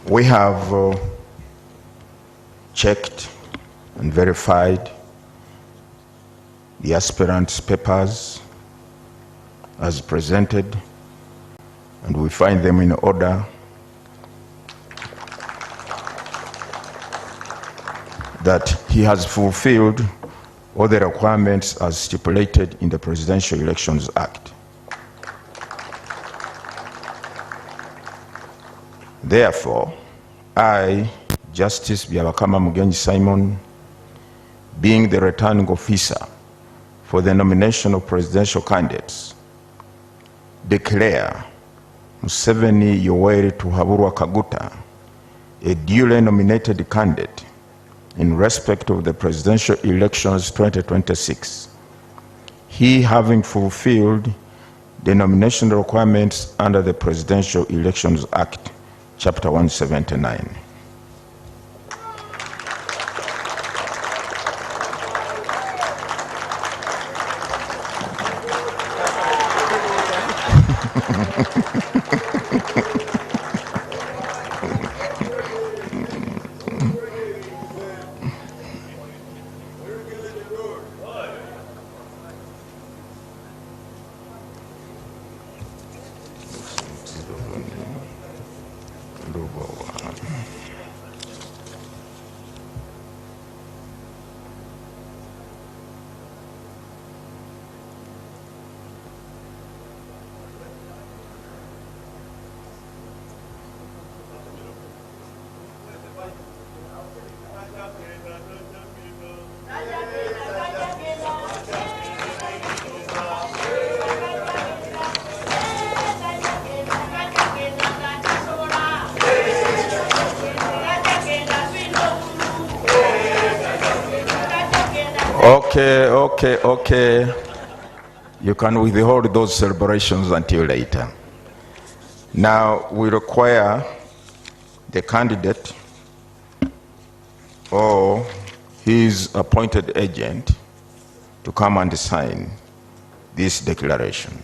We have checked and verified the aspirants' papers as presented, and we find them in order. That he has fulfilled all the requirements as stipulated in the Presidential Elections Act. Therefore, I, Justice Byabakama Mugenyi Simon, being the returning officer for the nomination of presidential candidates, declare Museveni Yoweri Tuhaburwa Kaguta a duly nominated candidate in respect of the presidential elections 2026, he having fulfilled the nomination requirements under the Presidential Elections Act, Chapter 179. Okay. You can withhold those celebrations until later. Now we require the candidate or his appointed agent to come and sign this declaration.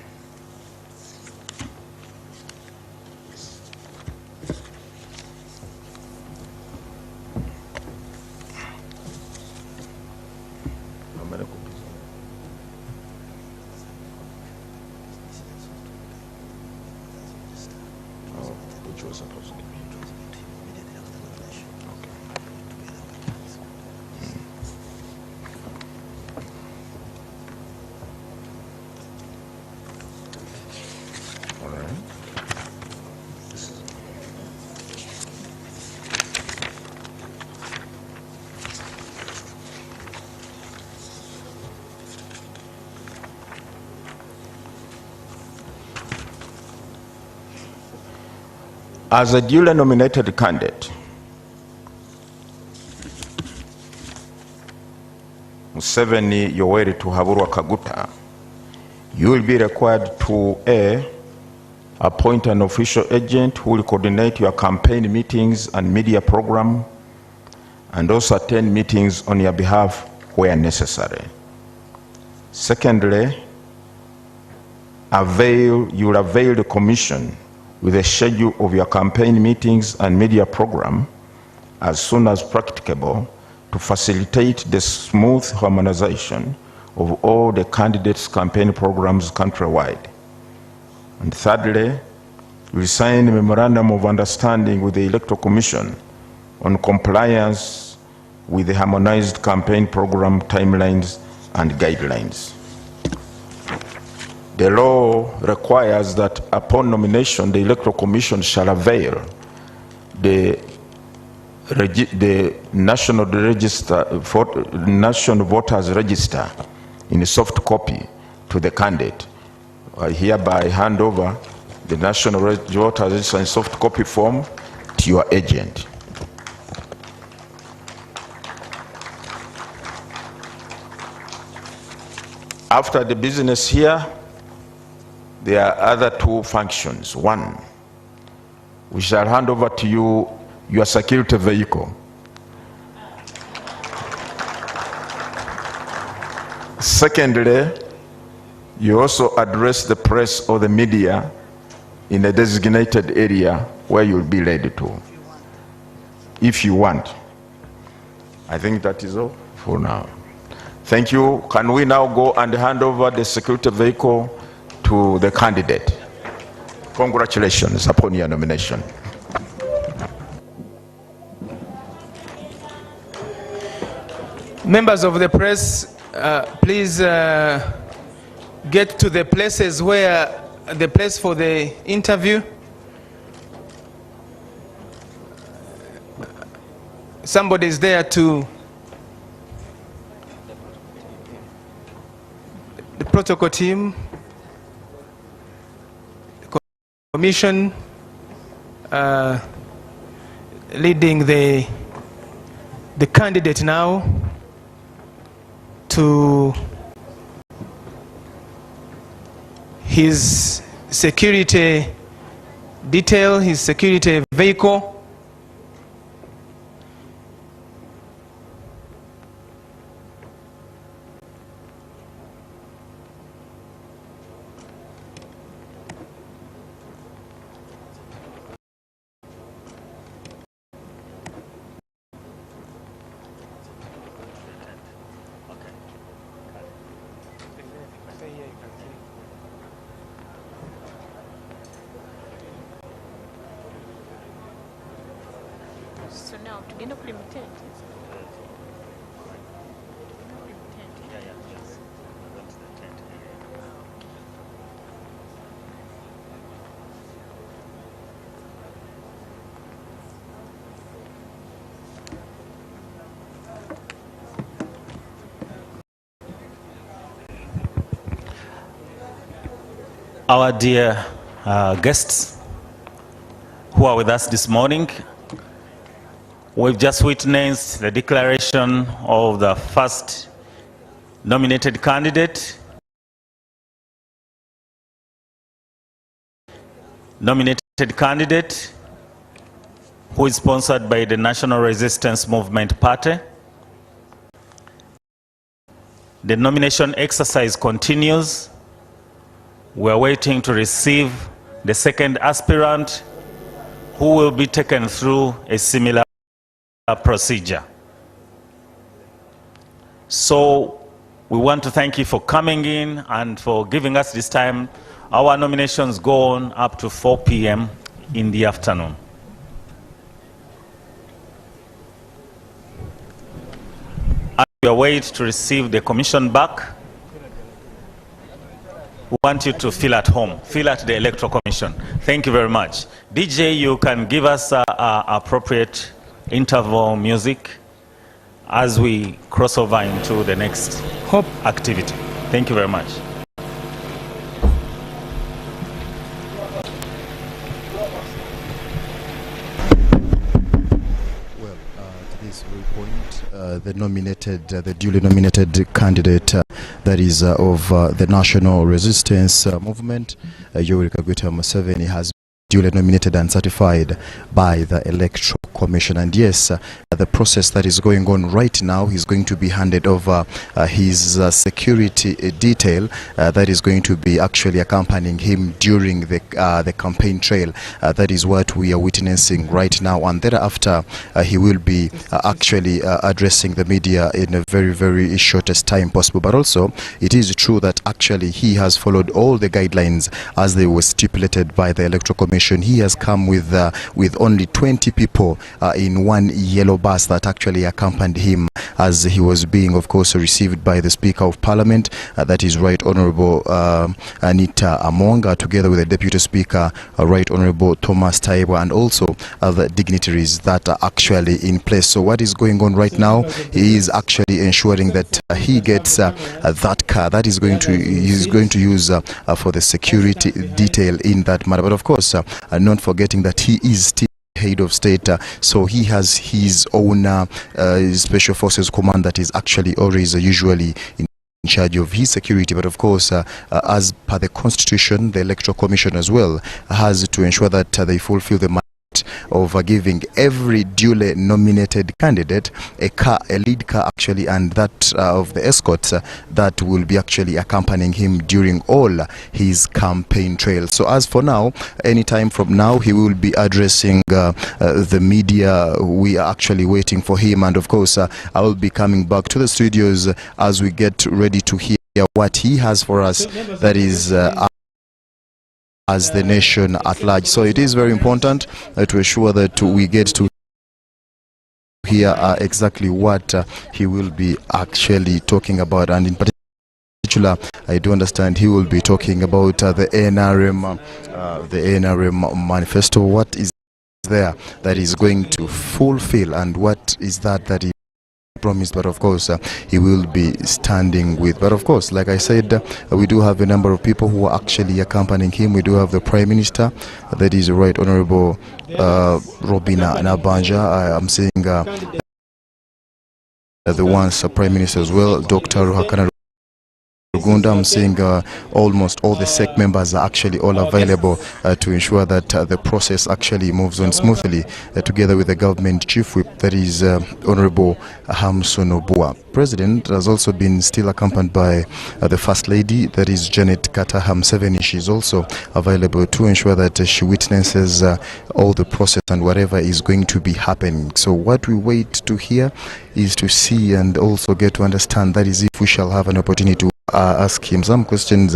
As a duly nominated candidate, Museveni Yoweri Tuhaburwa Kaguta, you will be required to A, appoint an official agent who will coordinate your campaign meetings and media program, and also attend meetings on your behalf where necessary. Secondly, you will avail the commission with a schedule of your campaign meetings and media program as soon as practicable to facilitate the smooth harmonization of all the candidates' campaign programs countrywide. And thirdly, you will sign a memorandum of understanding with the Electoral Commission on compliance with the harmonized campaign program timelines and guidelines. The law requires that upon nomination, the Electoral Commission shall avail the National Voters Register in a soft copy to the candidate. I hereby hand over the National Voters Register in soft copy form to your agent. After the business here, there are other two functions. One, we shall hand over to you your security vehicle. Secondly, you also address the press or the media in a designated area where you'll be led to. if you want. I think that is all for now. Thank you. Can we now go and hand over the security vehicle to the candidate? Congratulations upon your nomination. Members of the press, please get to the places where the place for the interview. Somebody is there to the protocol team, the commission leading the candidate now to his security detail, his security vehicle. So now, tugenda kuli mutente. Our dear guests who are with us this morning, we've just witnessed the declaration of the first nominated candidate. Who is sponsored by the National Resistance Movement Party. The nomination exercise continues. We're waiting to receive the second aspirant who will be taken through a similar procedure. So we want to thank you for coming in and for giving us this time. Our nominations go on up to 4 p.m. in the afternoon. As we await to receive the commission back, we want you to feel at home, feel at the Electoral Commission. Thank you very much. DJ, you can give us appropriate interval music as we cross over into the next activity. Thank you very much. Well, to this very point, the duly nominated candidate that is of the National Resistance Movement, Yoweri Kaguta Museveni, has duly nominated and certified by the Electoral Commission. And yes, the process that is going on right now, he's going to be handed over his security detail that is going to be actually accompanying him during the campaign trail. That is what we are witnessing right now, and thereafter he will be actually addressing the media in a very, very shortest time possible. But also, it is true that actually he has followed all the guidelines as they were stipulated by the Electoral Commission. He has come with only 20 people in one yellow bus that actually accompanied him as he was being, of course, received by the Speaker of Parliament, that is Right Honourable Anita Amonga, together with the Deputy Speaker, Right Honourable Thomas Taiba, and also other dignitaries that are actually in place. So what is going on right now, he is actually ensuring that he gets that car that is going to use for the security detail in that matter. But of course, not forgetting that he is still head of state, so he has his own special forces command that is actually always usually in charge of his security. But of course, as per the Constitution, the Electoral Commission as well has to ensure that they fulfill the mandate of giving every duly nominated candidate a car, a lead car actually, and that of the escorts that will be actually accompanying him during all his campaign trail. So as for now, anytime from now, he will be addressing the media. We are actually waiting for him, and of course I will be coming back to the studios as we get ready to hear what he has for us, that is as the nation at large. So it is very important to ensure that we get to hear exactly what he will be actually talking about, and in particular I do understand he will be talking about the NRM manifesto. What is there that is going to fulfill, and what is that he promised? But of course he will be standing with. But of course, like I said, we do have a number of people who are actually accompanying him. We do have the Prime Minister, that is Right Honorable Robina Nabanja. I am seeing the once Prime Minister as well, Dr. Ruhakana Rugunda. I'm seeing almost all the SEC members are actually all available to ensure that the process actually moves on smoothly, together with the government chief whip, that is Honorable Hamson Obua. President has also been still accompanied by the First Lady, that is Janet Kata Hamseveni. She's also available to ensure that she witnesses all the process and whatever is going to be happening. So what we wait to hear is to see and also get to understand, that is if we shall have an opportunity to ask him some questions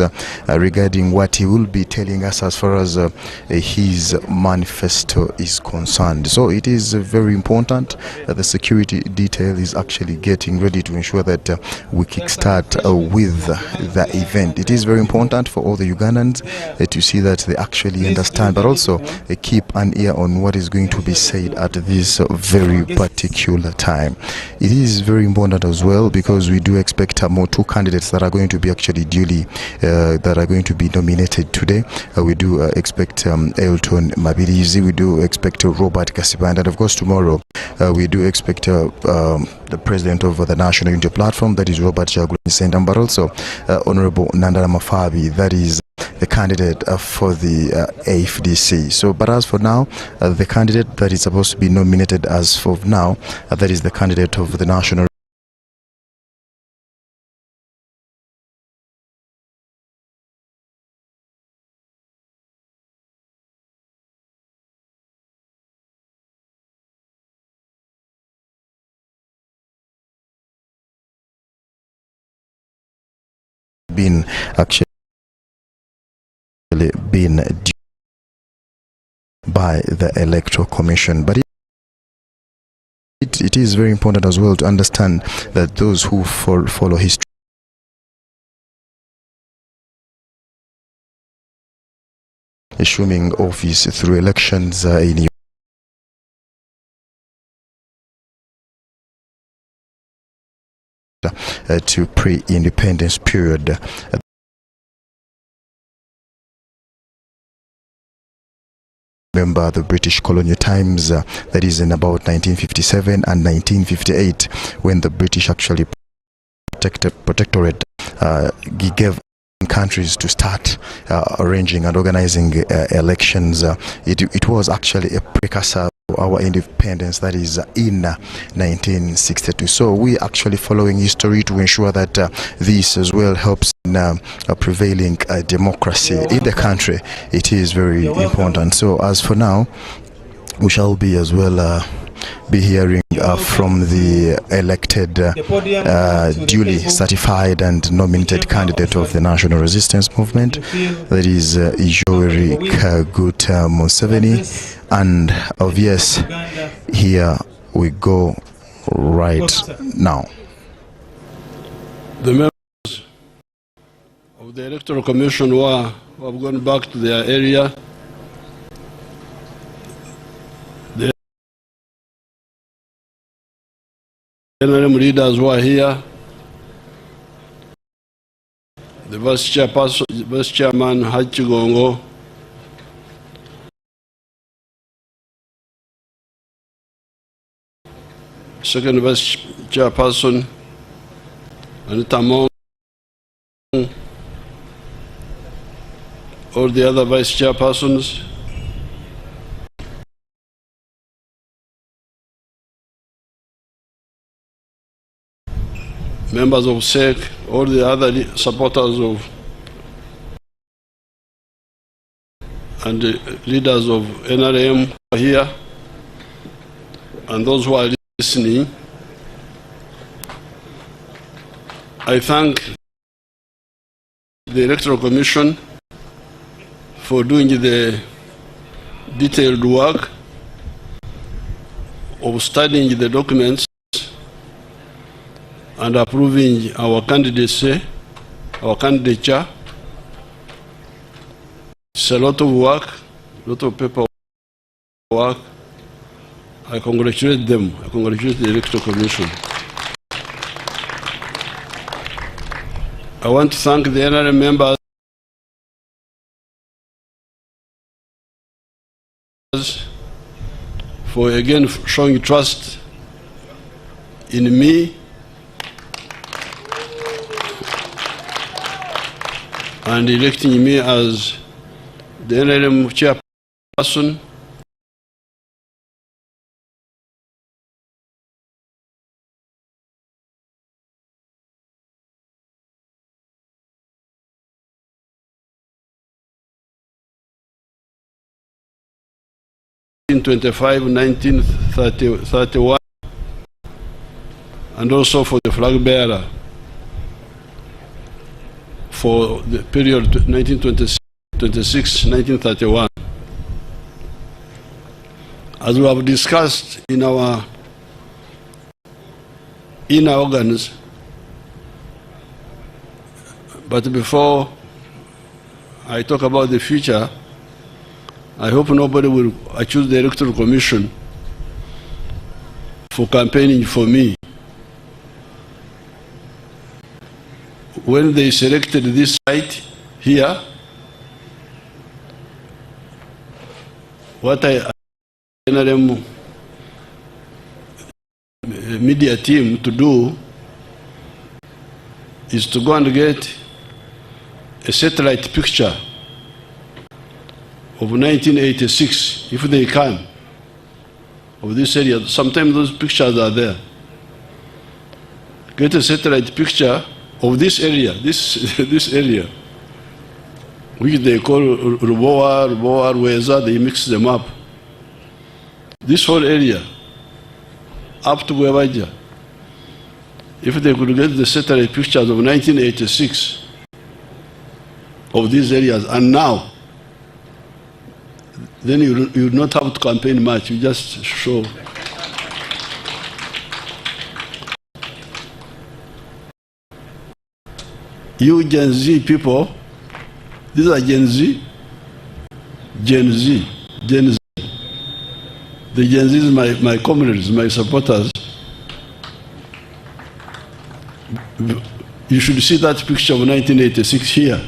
regarding what he will be telling us as far as his manifesto is concerned. So it is very important that the security detail is actually getting ready to ensure that we kickstart with the event. It is very important for all the Ugandans to see that they actually understand, but also keep an ear on what is going to be said at this very particular time. It is very important as well, because we do expect more two candidates that are going to be actually duly that are going to be nominated today. We do expect Elton Mabirizi, we do expect Robert Kasibanda, and of course tomorrow we do expect the president of the National Unity Platform, that is Robert Chagulanyi, but also Honorable Nandala Mafabi, that is the candidate for the AFDC. So, but as for now, the candidate that is supposed to be nominated as of now, that is the candidate of the National been actually been due by the Electoral Commission. But it is very important as well to understand that those who follow history, assuming office through elections in to pre-independence period. Remember the British colonial times, that is in about 1957 and 1958, when the British actually protectorate gave countries to start arranging and organizing elections. It was actually a precursor to our independence, that is in 1962. So we actually following history to ensure that this as well helps in prevailing democracy in the country. It is very important. So as for now, we shall be as well be hearing from the elected, duly certified and nominated candidate of the National Resistance Movement, that is Yoweri Kaguta Museveni. And obvious, here we go right now. The members of the Electoral Commission who have gone back to their area, NRM leaders who are here, the Vice Chairman Hachi Gongo, Second Vice Chairperson Anita Mong, all the other Vice Chairpersons, members of SEC, all the other supporters of and the leaders of NRM are here, and those who are listening. I thank the Electoral Commission for doing the detailed work of studying the documents and approving our candidacy, our candidature. It's a lot of work, a lot of paperwork. I congratulate them. I congratulate the Electoral Commission. I want to thank the NRM members for again showing trust in me and electing me as the NRM chairperson. In 1931, and also for the flag bearer for the period 1926-1931. As we have discussed in our inner organs, but before I talk about the future, I hope nobody will accuse the Electoral Commission for campaigning for me. When they selected this site here, what NRM media team to do is to go and get a satellite picture of 1986, if they can, of this area. Sometimes those pictures are there. Get a satellite picture of this area, this area, which they call Lweza, they mix them up. This whole area, up to Lweza. If they could get the satellite pictures of 1986 of these areas and now, then you would not have to campaign much, you just show. You Gen Z people, these are Gen Z. Gen Z. Gen Z. The Gen Z is my comrades, my supporters. You should see that picture of 1986 here.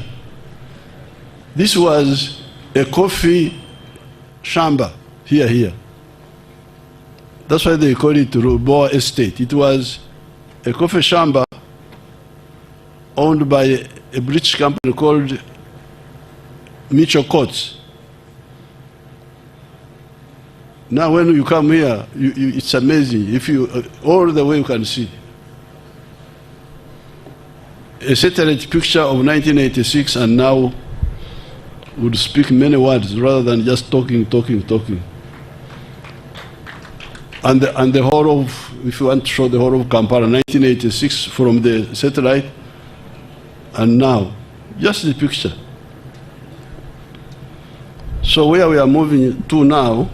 This was a coffee shamba here. That's why they call it Boa Estate. It was a coffee shamba owned by a British company called Mitchell Courts. Now when you come here, it's amazing. If you, all the way you can see. A satellite picture of 1986 and now would speak many words rather than just talking. And the whole of, if you want to show the whole of Kampala, 1986 from the satellite, and now, just the picture. So where we are moving to now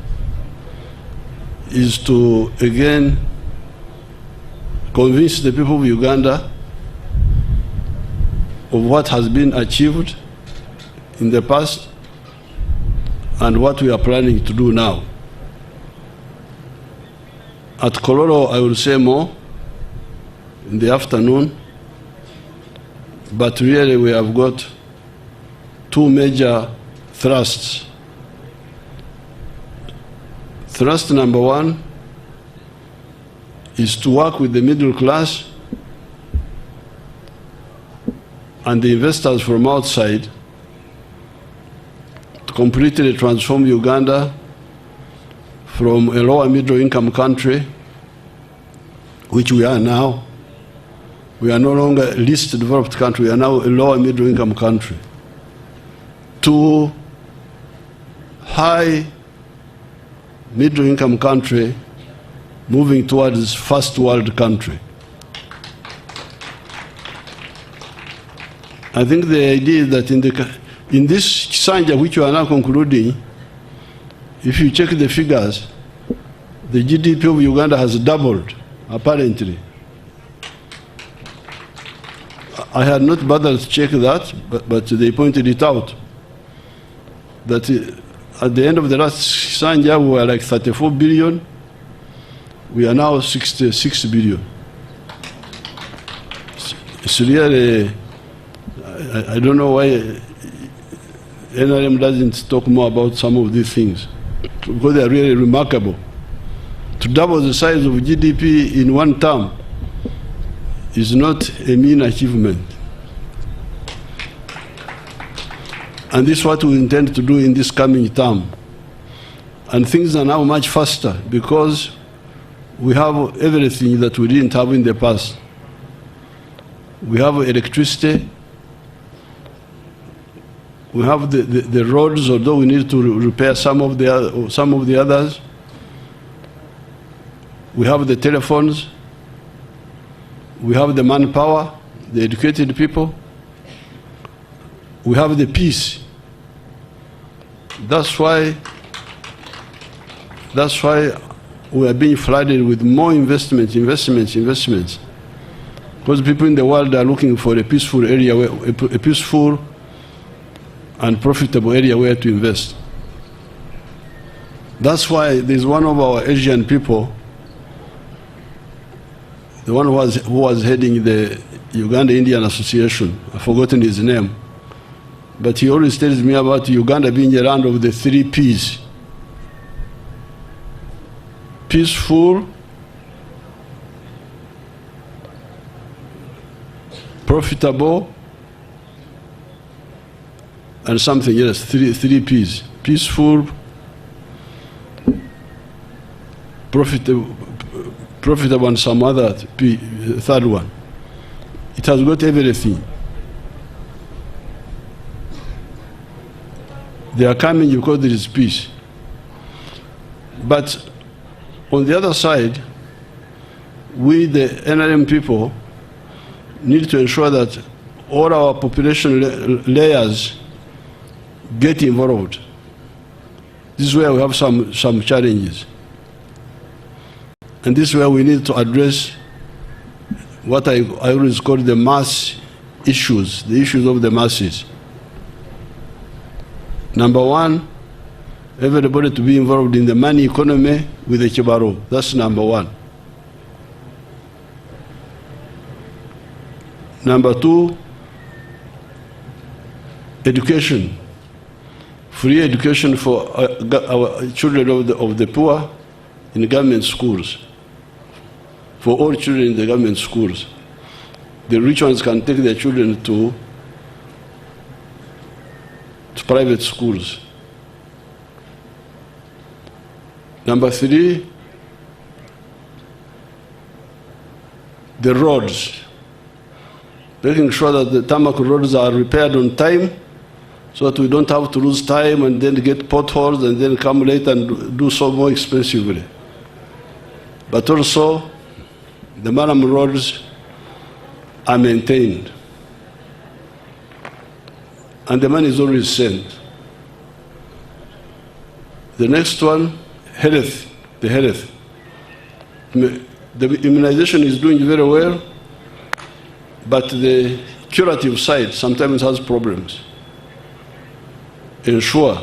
is to, again, convince the people of Uganda of what has been achieved in the past and what we are planning to do now. At Kololo, I will say more in the afternoon, but really we have got two major thrusts. Thrust number one is to work with the middle class and the investors from outside to completely transform Uganda from a lower middle income country, which we are now, We are no longer a least developed country. We are now a lower middle income country, to high middle income country moving towards first world country. I think the idea is that in this Kisanja, which you are now concluding, if you check the figures, the GDP of Uganda has doubled, apparently. I had not bothered to check that, but they pointed it out. That at the end of the last Kisanja, we were like 34 billion. We are now 66 billion. It's really, I don't know why NRM doesn't talk more about some of these things, because they are really remarkable. To double the size of GDP in one term is not a mean achievement. And this is what we intend to do in this coming term. And things are now much faster because we have everything that we didn't have in the past. We have electricity. We have the roads, although we need to repair some of the others. We have the telephones. We have the manpower, the educated people. We have the peace. That's why we are being flooded with more investments. Because people in the world are looking for a peaceful area, a peaceful and profitable area where to invest. That's why there's one of our Asian people, the one who was heading the Uganda Indian Association, I've forgotten his name, but he always tells me about Uganda being a land of the 3 Ps. Peaceful, profitable, and something else, 3 Ps. Peaceful, profitable, and some other third one. It has got everything. They are coming because there is peace. But on the other side, we, the NRM people, need to ensure that all our population layers get involved. This is where we have some challenges. And this is where we need to address what I always call the mass issues, the issues of the masses. Number one, everybody to be involved in the money economy with the Kibaro. That's number one. Number two, education. Free education for our children of the poor in government schools. For all children in the government schools. The rich ones can take their children to private schools. Number three, the roads. Making sure that the tarmac roads are repaired on time so that we don't have to lose time and then get potholes and then come late and do so more expensively. But also, the Maram roads are maintained. And the money is always sent. The next one, health, the health. The immunization is doing very well, but the curative side sometimes has problems. Ensure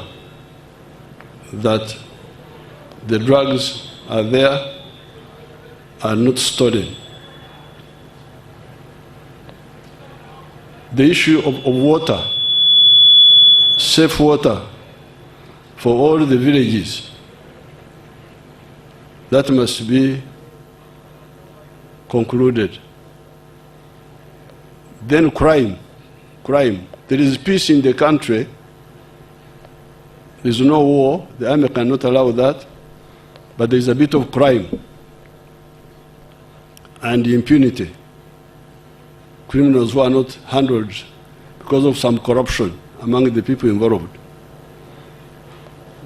that the drugs are there, are not stolen. The issue of water, safe water for all the villages, that must be concluded. Then crime. There is peace in the country. There is no war. The army cannot allow that. But there is a bit of crime and impunity. criminals who are not handled because of some corruption among the people involved.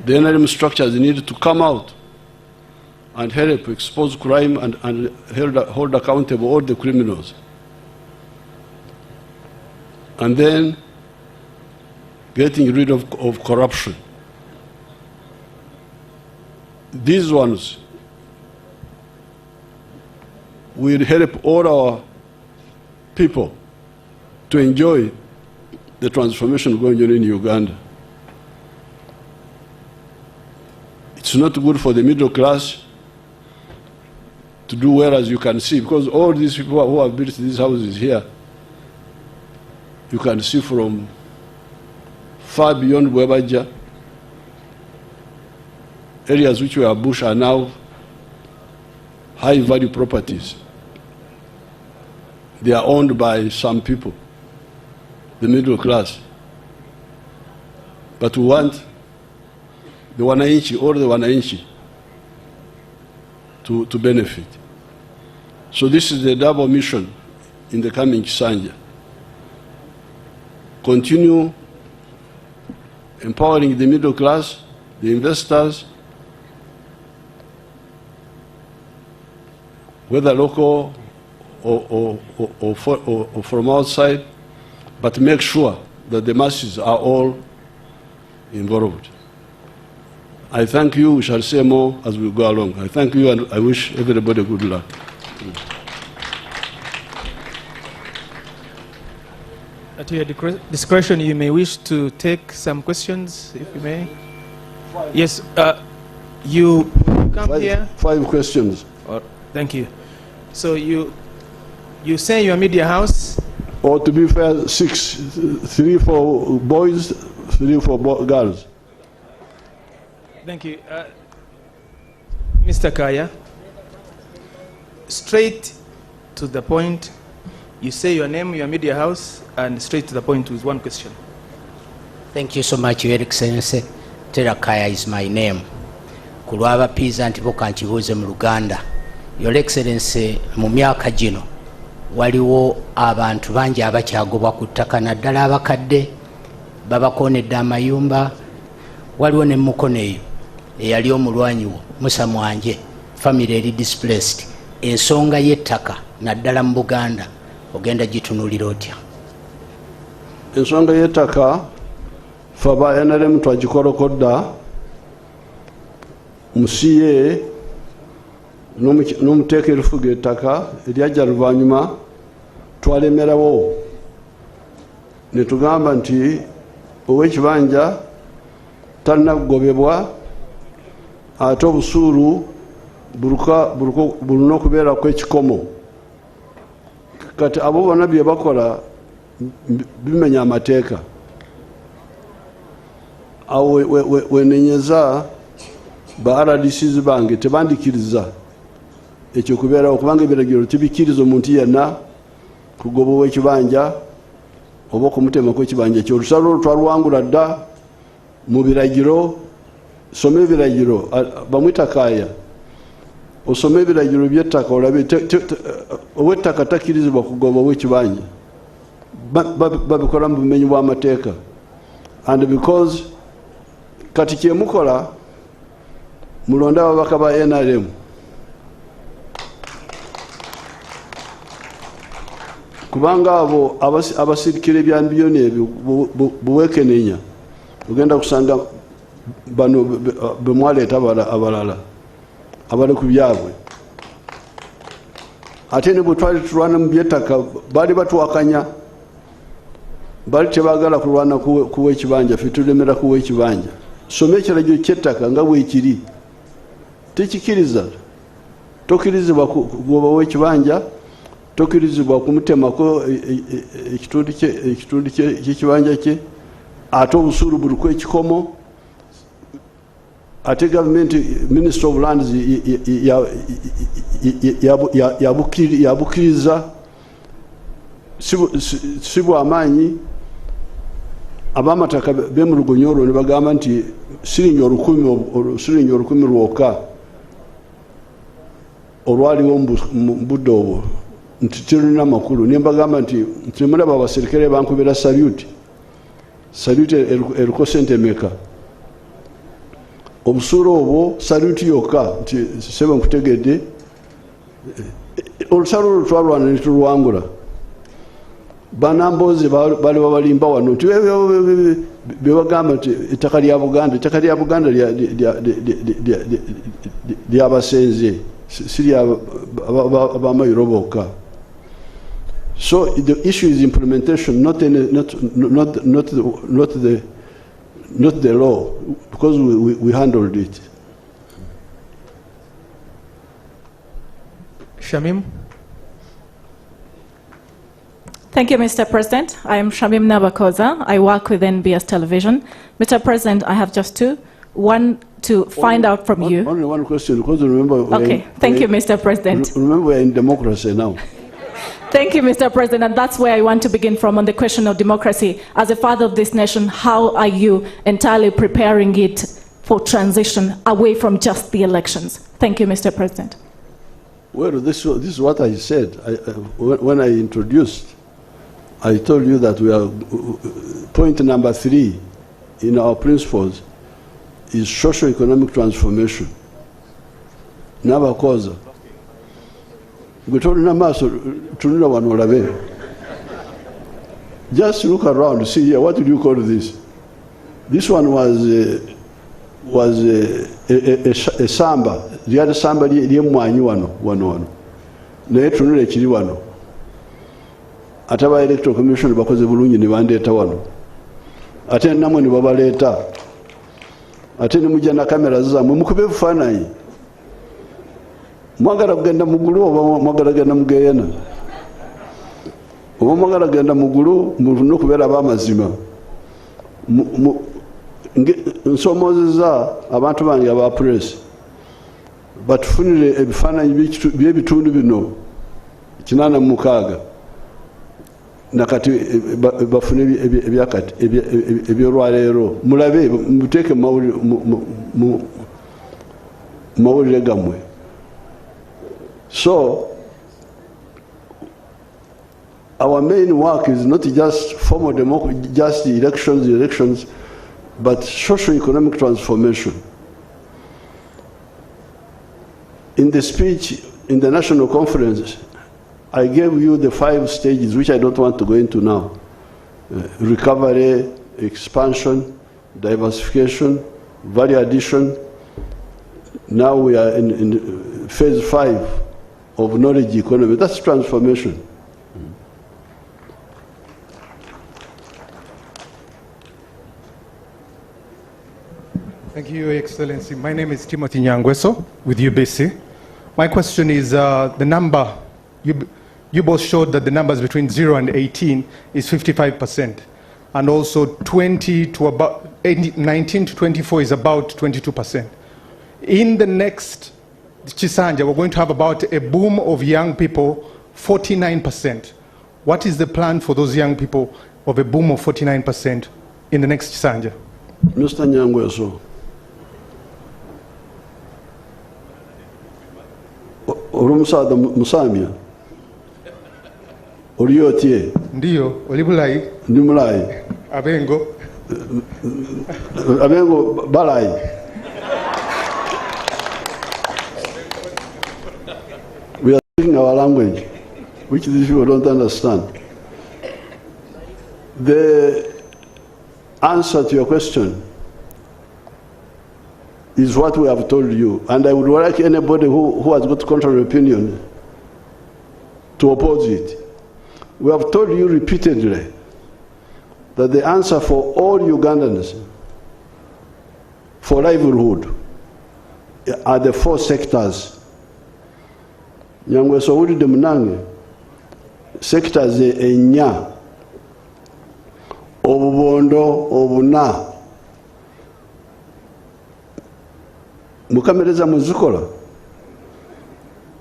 The NRM structures need to come out and help expose crime and hold accountable all the criminals. And then getting rid of corruption. These ones will help all our people to enjoy the transformation going on in Uganda. It's not good for the middle class to do well, as you can see, because all these people who have built these houses here, you can see from far beyond Bwebaja, areas which were bush are now high-value properties. They are owned by some people, the middle class. But we want the wananchi, all the wananchi, to benefit. So this is the double mission in the coming Kisanja. Continue empowering the middle class, the investors, whether local or from outside, but make sure that the masses are all involved. I thank you. We shall say more as we go along. I thank you, and I wish everybody good luck. At your discretion, you may wish to take some questions, if you may. Yes, you come here. 5 questions. Thank you. So you say your media house? Or to be fair, 6, 3 for boys, 3 for girls. Thank you. Mr. Kaya, straight to the point. You say your name, your media house, and straight to the point with one question. Thank you so much, Your Excellency. Tera Kaya is my name. Kulwaba Pizza Antipoka Nchibuze mu Luganda. Your Excellency, mu myaka gino waliwo abantu bangi abakyagobwa ku ttaka naddala abakadde babakoonedde amayumba. Waliwo ne Mukono eyo eyali omulwanyi wo Musa Mwanje, family eri displaced. Ensonga y'ettaka naddala mu Buganda ogenda gitunulira otya? Ensonga y'ettaka faba NRM twagikolokodda musiye n'omuteeka erufuga ettaka eryajja luvannyuma twalemerawo ne tugamba nti ow'ekibanja talina kugobebwa ate obusuulu bulina okubeerako ekikomo. Kati abo bonna bye bakola bimenya amateeka. Awo wenenyeza ba RDCs bange tebandikiriza ekyo kubeerawo kubanga ebiragiro tibikiriza omuntu yenna kugoba ow'ekibanja oba okumutemako ekibanja ekyo. Olusalo olwo twaluwangula dda mu biragiro. Soma ebiragiro, bamwita Kaya, osome ebiragiro by'ettaka olabe ow'ettaka takkirizibwa kugoba ow'ekibanja. Babikola mu bumenyi bw'amateeka. And because kati kyemukola mulonda ababaka ba NRM kubanga abo abasirikira ebyambiyoni ebyo buwekenenya ogenda kusanga bano bemwaleeta abalala abali ku byabwe. Ate ne bwe twali tulwana mu by'ettaka baali batuwakanya, baali tebaagala kulwana kuwa ekibanja, ffe tulemera kuwa ekibanja. Soma ekiragiro ky'ettaka nga bwekiri, tekikiriza. Tokkirizibwa kugoba w'ekibanja, tokkirizibwa kumutemako ekitundu ky'ekibanja kye, ate obusuulu buliko ekikomo. Ate government Minister of Lands yabukiriza si bw'amaanyi. Ab'amataka b'emulugonyo olwo ne bagamba nti siringi 10,000 lwokka olwaliwo mu budde obwo nti tulina makulu nembagamba nti mulaba abaserikale bankubira salute eriko sente meka obusuulu obwo salute yokka nti sebe nkutegedde olusalo olwo twalwana ne tulwangula banambozi bali babalimba wano nti bebagamba nti ettaka lya buganda lyabasenze si abamayiro bokka. So the issue is implementation, not the law, because we handled it. Shamim. Thank you, Mr. President. I am Shamim Nabakoza. I work with NBS Television. Mr. President, I have just two. One, to find out from you. Only one question, because remember... Okay, thank you, Mr. President. Remember, we're in democracy now. Thank you, Mr. President, and that's where I want to begin from on the question of democracy. As a father of this nation, how are you entirely preparing it for transition away from just the elections? Thank you, Mr. President. Well, this is what I said. When I introduced, I told you that we are, point number 3 in our principles is socio-economic transformation. Nabakoza. Just look around, see here, what do you call this? This one was a samba. The other samba lyemwanyi wano. Naye tunule kiri wano. Ate aba electoral commission bakoze bulungi ne bandeeta wano. Ate namwe ne babaleeta. Ate ne mujja na kamera zammwe mukube ebifaananyi. Mwagala kugenda mugulu oba mwagala kugenda mugeeyana? Oba mwagala kugenda mugulu mulina okubeera ab'amazima. Nsomoozezza abantu bange aba press batufunire ebifaananyi by'ebitundu bino 86 nakati bafune ebyolwaleero mulabe muteeke mawulire gammwe. So our main work is not just formal democracy, just elections, but socio-economic transformation. In the speech in the national conference, I gave you the 5 stages, which I don't want to go into now. Recovery, expansion, diversification, value addition. Now we are in phase 5 of knowledge economy. That's transformation. Thank you, Your Excellency. My name is Timothy Nyangweso with UBC. My question is the number, you both showed that the numbers between 0 and 18 is 55%. And also 19 to 24 is about 22%. In the next Chisanja, we're going to have about a boom of young people, 49%. What is the plan for those young people of a boom of 49% in the next Chisanja? Mr. Nyangweso. Olumusada musamya. Oliotie. Ndiyo, olibulai. Ndimulai. Abengo. Abengo balai. We are speaking our language, which these people don't understand. The answer to your question is what we have told you, and I would like anybody who has got contrary opinion to oppose it. We have told you repeatedly that the answer for all Ugandans for livelihood are the 4 sectors. Nyangweso wulidde munange sectors ennya: obubondo, obuna. Mukamereza muzikola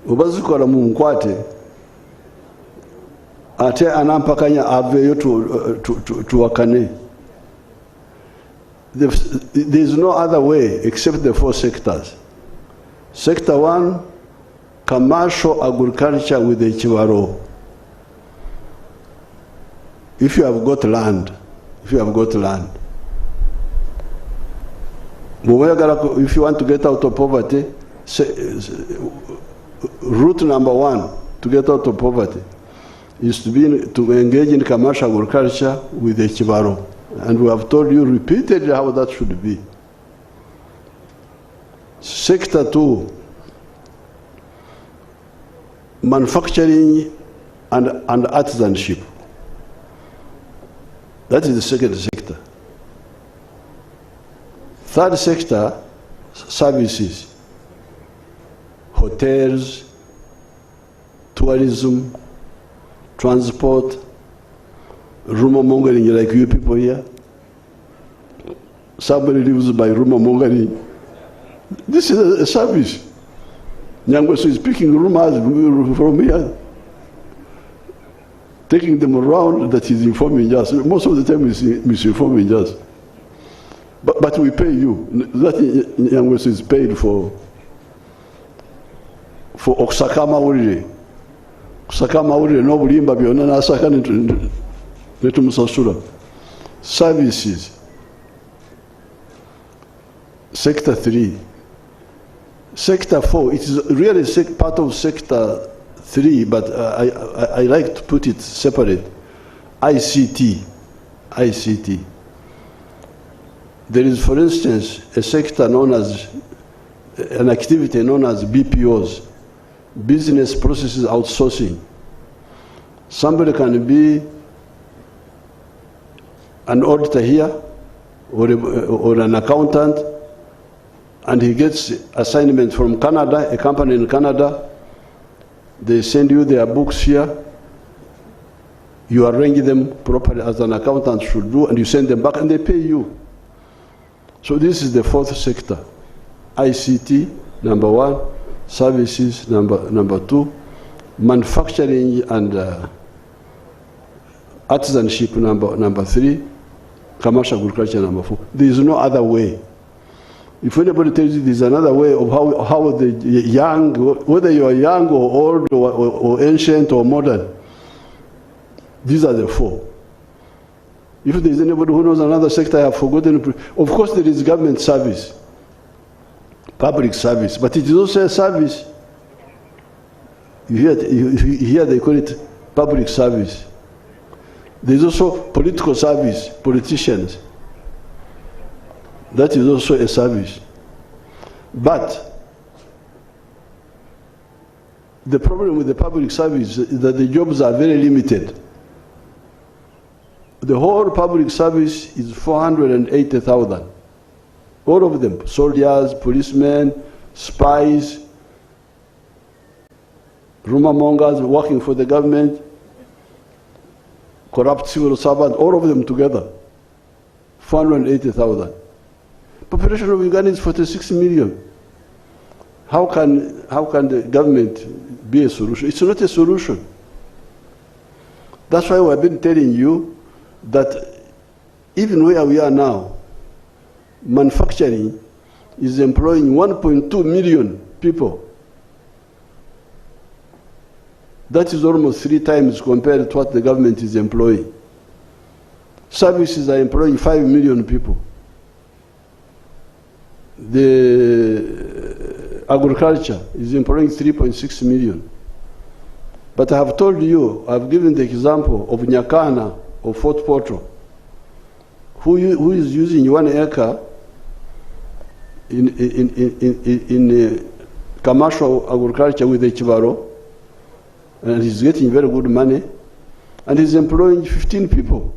oba zikola munkwate ate anampakanya aveyo tuwakane. There is no other way except the 4 sectors. Sector 1, commercial agriculture with the Chivaro. if you have got land, if you want to get out of poverty, route number one to get out of poverty is to engage in commercial agriculture with the Chibaro. And we have told you repeatedly how that should be. Sector 2, manufacturing and artisanship. That is the second sector. Third sector, services, hotels, tourism, transport, rumor mongering like you people here. Somebody lives by rumor mongering. This is a service. Nyangweso is picking rumors from here, taking them around that he's informing us. Most of the time he's misinforming us. But we pay you. That Nyangweso is paid for Oksakama Uri. Oksakama Uri, no Bulimba Bionana Sakan Netumusasura. Services. Sector 3. Sector 4, it is really part of Sector 3, but I like to put it separate. ICT. There is, for instance, a sector known as, an activity known as BPOs, Business Processes Outsourcing. Somebody can be an auditor here, or an accountant, and he gets assignment from Canada, a company in Canada. They send you their books here. You arrange them properly as an accountant should do, and you send them back, and they pay you. So this is the fourth sector. ICT, number 1. Services, number 2. Manufacturing and artisanship, number 3. Commercial agriculture, number 4. There is no other way. If anybody tells you there's another way of how the young, whether you are young or old or ancient or modern, these are the 4. If there's anybody who knows another sector, I have forgotten. Of course, there is government service, public service, but it is also a service. You hear they call it public service. There's also political service, politicians. That is also a service. But the problem with the public service is that the jobs are very limited. The whole public service is 480,000. All of them, soldiers, policemen, spies, rumor mongers working for the government, corrupt civil servants, all of them together, 480,000. Population of Uganda is 46 million. How can the government be a solution? It's not a solution. That's why we've been telling you that even where we are now, manufacturing is employing 1.2 million people. That is almost 3 times compared to what the government is employing. Services are employing 5 million people. The agriculture is employing 3.6 million. But I have told you, I've given the example of Nyakana of Fort Portal, who is using 1 acre in commercial agriculture with the Chibaro, and he's getting very good money, and he's employing 15 people.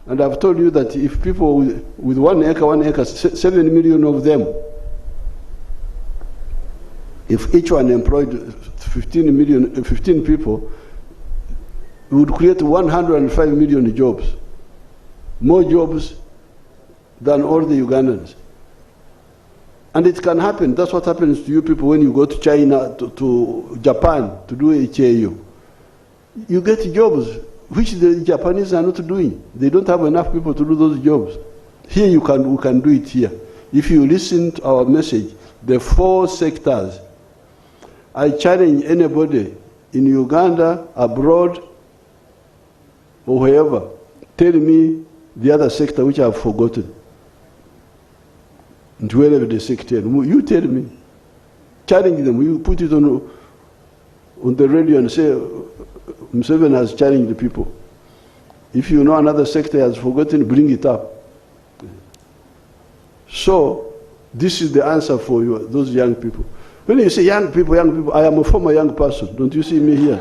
And I've told you that if people with 1 acre, 7 million of them, if each one employed 15 people, we would create 105 million jobs. More jobs than all the Ugandans. And it can happen. That's what happens to you people when you go to China, to Japan to do HAU. You get jobs which the Japanese are not doing. They don't have enough people to do those jobs. Here we can do it here. If you listen to our message, the 4 sectors, I challenge anybody in Uganda, abroad, or wherever, tell me the other sector which I have forgotten. And wherever the sector, you tell me. Challenge them. You put it on the radio and say, Museveni has challenged the people. If you know another sector has forgotten, bring it up. So, this is the answer for you, those young people. When you say young people, I am a former young person. Don't you see me here?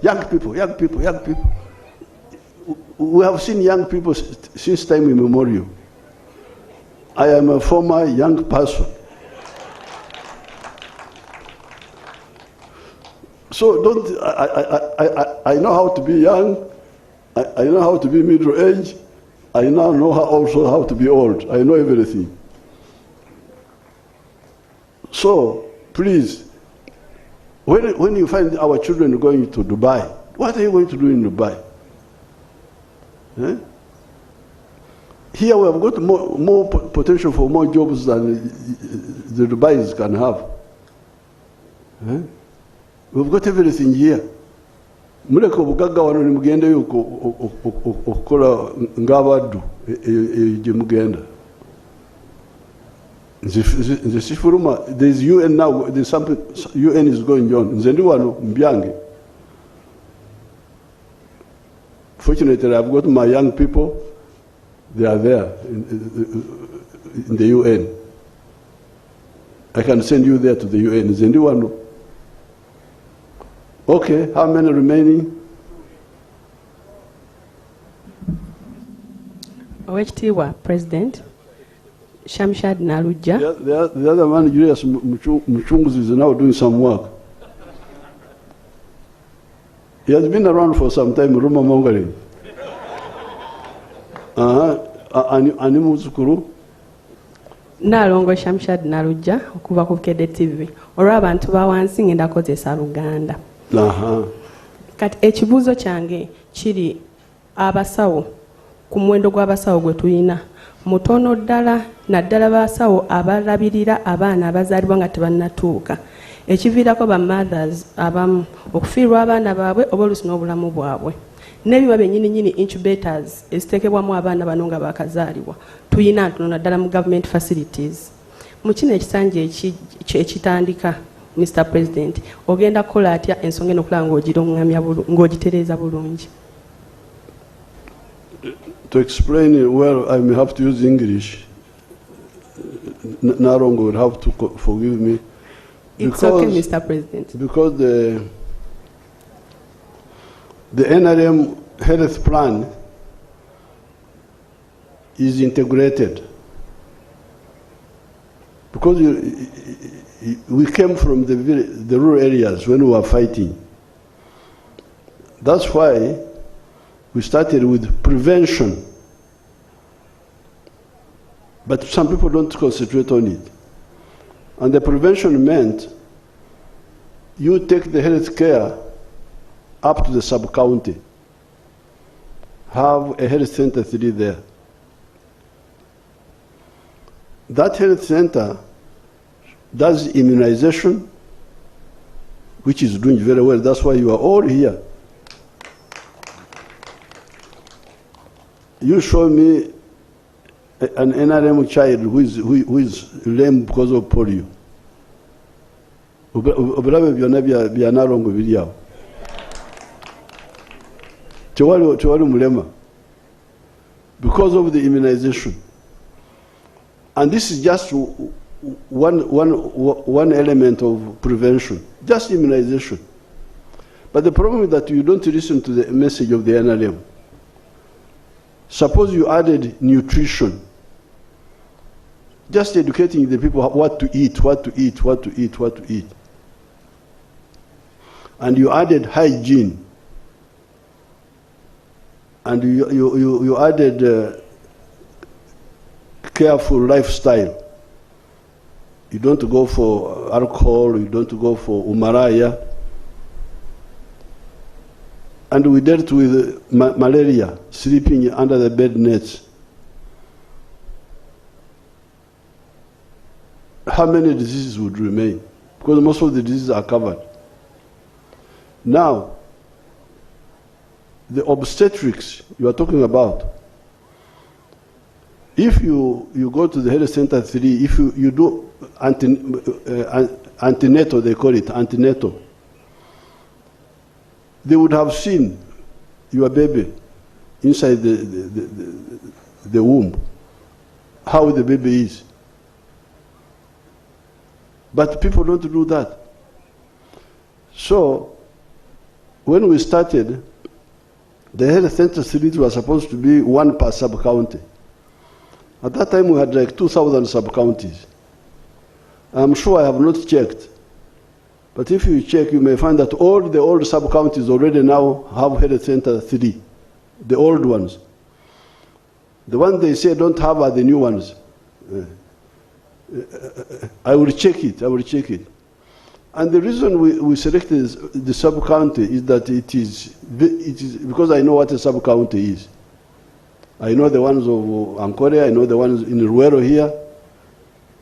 Young people. We have seen young people since time immemorial. I am a former young person. So I know how to be young, I know how to be middle age, I now know also how to be old. I know everything. So, please, when you find our children going to Dubai, what are you going to do in Dubai? Eh? Here we have got more potential for more jobs than the Dubais can have. Eh? We've got everything here. Muleka obugagga wano nimugendeyo okukola ng'abaddu gye mugenda. Nze sifuluma. There's UN now. There's something UN is going on. Nze ndi wano mbyange. Fortunately, I've got my young people. They are there in the UN. I can send you there to the UN. Nze ndi wano. Okay, how many remaining? Owekitiibwa President, Shamshad Nalujja. The other man, Julius Muchunguzi, is now doing some work. He has been around for some time, rumor mongering. Ani muzukuru? Nalongo Shamshad Nalujja okuva ku Bukedde TV. Olw'abantu bawansi ngenda kozesa Luganda. Kati ekibuuzo kyange kiri abasawo ku muwendo gw'abasawo gwe tulina mutono ddala naddala basawo abalabirira abaana abazaalibwa nga tebannatuuka ekiviirako ba mothers abamu okufiirwa abaana baabwe oba oluusi n'obulamu bwabwe n'ebiba byennyininyini incubators eziteekebwamu abaana bano nga baakazaalibwa tuyina ntono naddala mu government facilities mu kino ekisanja ekitandika Mr. President, ogenda kukola atya ensonga eno okulaba ng'ogitereeza bulungi? To explain it well, I may have to use English. Narongo will have to forgive me. It's okay, Mr. President. Because the NRM health plan is integrated. Because we came from the rural areas when we were fighting. That's why we started with prevention. But some people don't concentrate on it. And the prevention meant you take the health care up to the sub-county. Have a health center 3 there. That health center does immunization, which is doing very well. That's why you are all here. You show me an NRM child who is lame because of polio. Obulabe byonna bya Narongo biri awo. Tewali mulema. Because of the immunization. And this is just one element of prevention, just immunization. But the problem is that you don't listen to the message of the NRM. Suppose you added nutrition, just educating the people what to eat. And you added hygiene, and you added careful lifestyle. You don't go for alcohol, you don't go for umaraya. And we dealt with malaria, sleeping under the bed nets. how many diseases would remain? Because most of the diseases are covered. Now, the obstetrics you are talking about, if you go to the health center 3, if you do antenatal, they call it antenatal, they would have seen your baby inside the womb, how the baby is. But people don't do that. So, when we started, the health center 3 was supposed to be 1 per sub-county. At that time, we had like 2,000 sub-counties. I'm sure I have not checked. But if you check, you may find that all the old sub-counties already now have health center 3, the old ones. The ones they say don't have are the new ones. I will check it, And the reason we selected the sub-county is that it is because I know what a sub-county is. I know the ones of Ankole, I know the ones in Ruero here,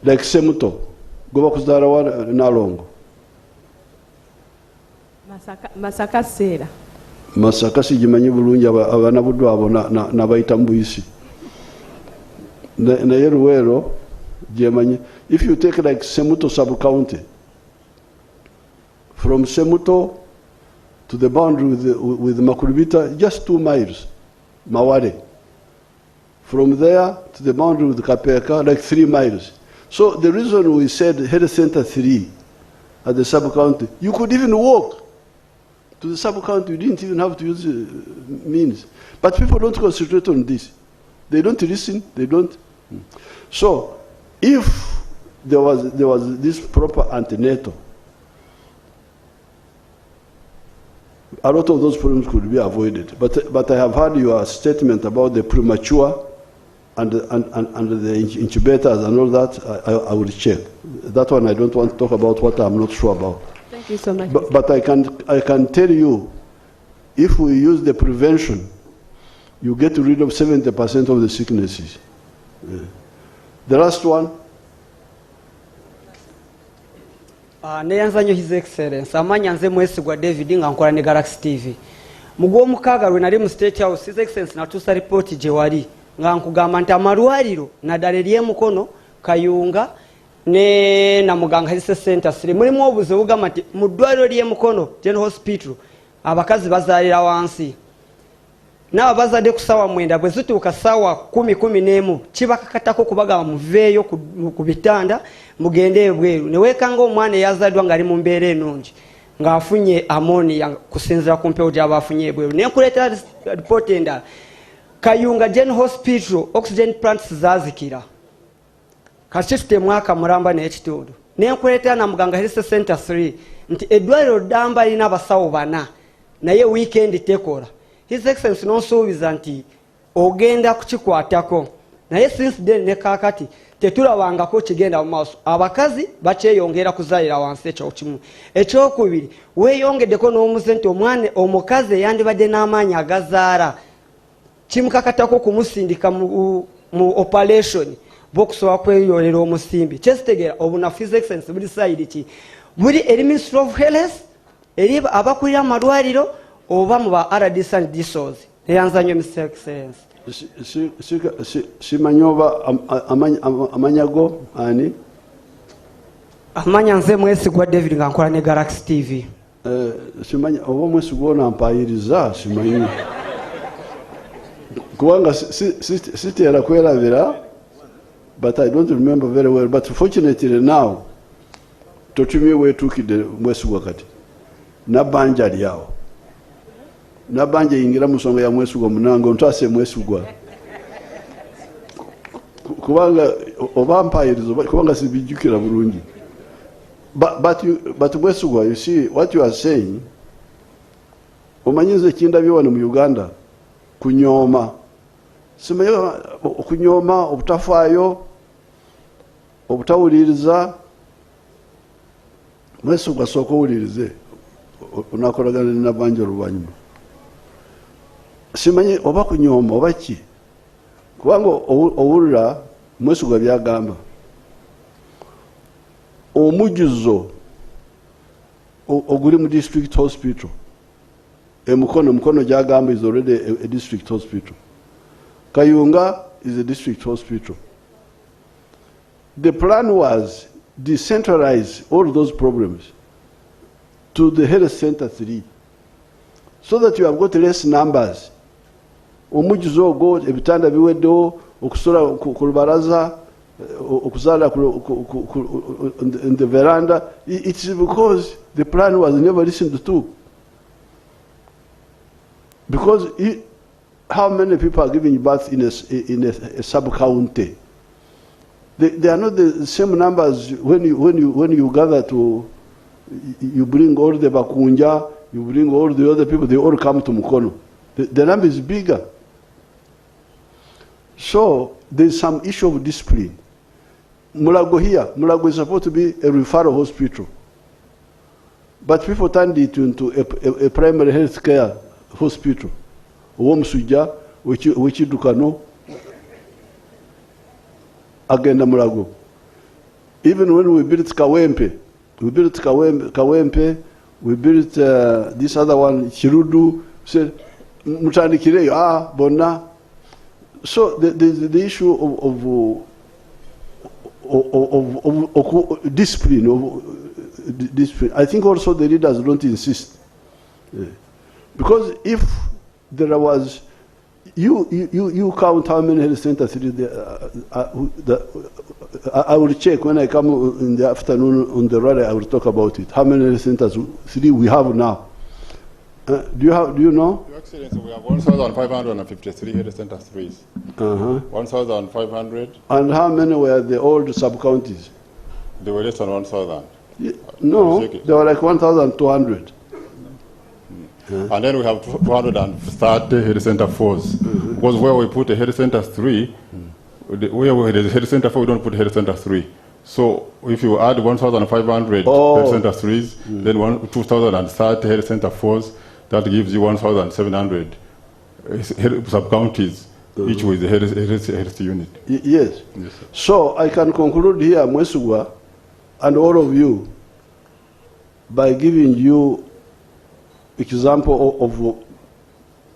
like Semuto, Gobakuzarawa, Nalongo. Masaka Sera. Masaka sijimanyi bulungi abana buddu abo nabayita mbuyisi. Na Ruero, if you take like Semuto sub-county, from Semuto to the boundary with Makurubita, just 2 miles, Maware. From there to the boundary with Kapeka, like 3 miles. So the reason we said health center 3 at the sub-county, you could even walk to the sub-county, you didn't even have to use means. But people don't concentrate on this. They don't listen, they don't. So if there was this proper antenatal, a lot of those problems could be avoided. But I have heard your statement about the premature and the incubators and all that. I will check. That one I don't want to talk about what I'm not sure about. Thank you so much. But I can tell you, if we use the prevention, you get rid of 70% of the sicknesses. The last one. Neyanza nnyo His Excellency amanya nze mwesigwa David nga nkola ne Galaxy TV mugw'omukaaga lwe nali mu State House. His Excellency natuusa ripooti gye wali nga nkugamba nti amalwaliro naddala ery'emukono Kayunga ne Namuganga Health Center 3 mulimu obuze bugamba nti mu ddwaliro ly'emukono General Hospital abakazi bazaalira wansi n'abazadde ku ssaawa 9 bwe zituuka ssaawa 10 kibakakatako kubagamba muveeyo ku bitanda mugende ebweru ne weekanga omwana eyazaddwa ng'ali mu mbeera ennungi ng'afunye ammonia kusinziira ku mpewo gy'aba afunye ebweru. Ne nkuleetera ripooti endala, Kayunga General Hospital oxygen plants zaazikira kati tutemwaka mulamba n'ekitundu. Ne nkuleetera Namuganga Health Center 3 nti eddwaliro ddamba lirina abasawo 4 naye weekend tekola. His Excellency n'osuubiza nti ogenda kukikwatako naye since then ne kaakati tetulabangako kigenda mu maaso. Abakazi bakyeyongera kuzaalira wansi, ekyo kimu. Ekyokubiri, weeyongeddeko n'omuze nti omwana omukazi eyandibadde n'amaanyi agazaala kimukakatako kumusindika mu operation bw'okusobola kweyolera omusimbi. Kyesitegeera obunafu His Excellency buli sayidi ki, buli eri Ministry of Health, eri abakulira amalwaliro oba mu ba RDC and DSOs. Neyanza nnyo Mr. Excellency. Simanyi oba amanyago ani? Amanya nze mwesigwa David nga nkola ne Galaxy TV. Simanyi oba mwesigwa onampayiriza, simanyi. Kubanga sitera kwerabira, but I don't remember very well. But fortunately now, totumye wetuukidde mwesigwa kati. Nabanja lyawo. Nabanja yingira mu nsonga ya mwesigwa munango ntwase mwesigwa. Kubanga oba mpayirizo kubanga sibijjukira bulungi. But mwesigwa, you see what you are saying, omanyize kindabye wano mu Uganda kunyooma. Simanyi kunyooma, obutafaayo, obutawuliriza. Mwesigwa sooka owulirize onakolagana ne Nabanja oluvannyuma. Simanyi oba kunyooma oba ki, kubanga owulira mwesigwa byagamba. omujuzo oguli mu district hospital mukono jagamba is already a district hospital. Kayunga is a district hospital. The plan was decentralize all those problems to the health center 3 so that you have got less numbers. Omujuzo go ebitanda biweddewo okusula ku lubaraza okuzala in the veranda. It's because the plan was never listened to. Because how many people are giving birth in a sub-county? They are not the same numbers when you gather to, you bring all the Bakunja, you bring all the other people, they all come to Mukono. The number is bigger. So there's some issue of discipline. Mulago is supposed to be a referral hospital. But people turned it into a primary health care hospital. Womusuja, Wechidukano, agenda Mulago. Even when we built Kawempe, we built this other one, Chirudu, said, Mutandikire, Bona. So the issue of discipline, discipline. I think also the leaders don't insist. Because if there was, you count how many health centers I will check when I come in the afternoon on the rally. I will talk about it. How many health centers we have now? Do you know? Your Excellency, we have 1,553 health centers 3s. 1,500. And how many were the old sub-counties? They were less than 1,000. No, they were like 1,200. And then we have 230 health center 4s. Because where we put a health center 3, where we have a health center 4, we don't put health center 3. So if you add 1,500 health center 3s, then 2,030 health center 4s, that gives you 1,700 sub-counties, each with a health unit. Yes. So I can conclude here, Mwesugwa, and all of you, by giving you example of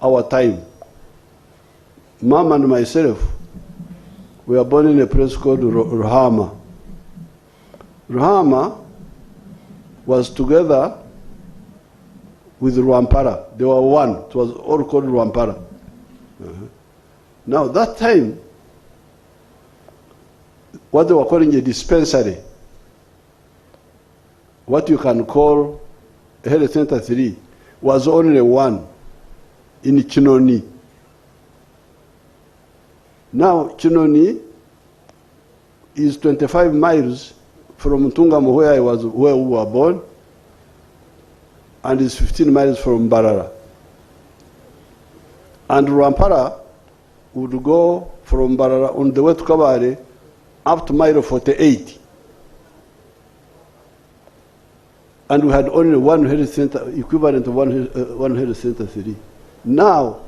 our time. Mom and myself, we were born in a place called Ruhama. Ruhama was together with Rwampara. They were one. It was all called Rwampara. Now, that time, what they were calling a dispensary, what you can call a health center 3, was only one in Chinoni. Now, Chinoni is 25 miles from Tungamo, where we were born, and is 15 miles from Barara. And Rwampara would go from Barara on the way to Kabare up to mile 48. And we had only one health center, equivalent of one health center 3. Now,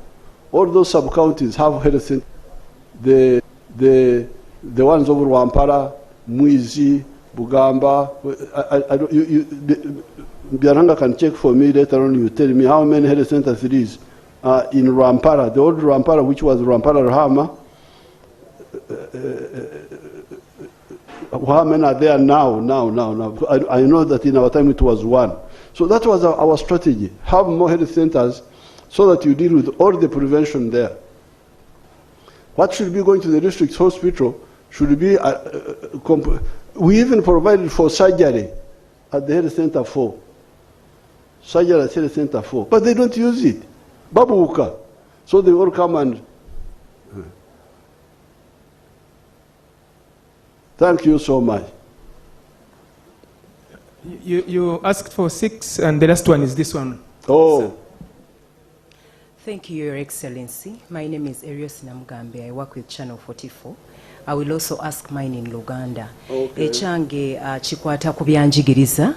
all those sub-counties have health centers. The ones over Rwampara, Muizi, Bugamba. Biaranga can check for me later on. You tell me how many health center 3s are in Rwampara. The old Rwampara, which was Rwampara Rahama. How many are there now? I know that in our time it was one. So that was our strategy. Have more health centers so that you deal with all the prevention there. What should be going to the district hospital should be, we even provided for surgery at the health center 4. Surgery at health center 4. But they don't use it. Babuka. So they all come and... Thank you so much. You asked for 6, and the last one is this one. Oh. Thank you, Your Excellency. My name is Erios Namgambe. I work with Channel 44. I will also ask mine in Luganda. Okay. Echange chikwata ku byanjigiriza.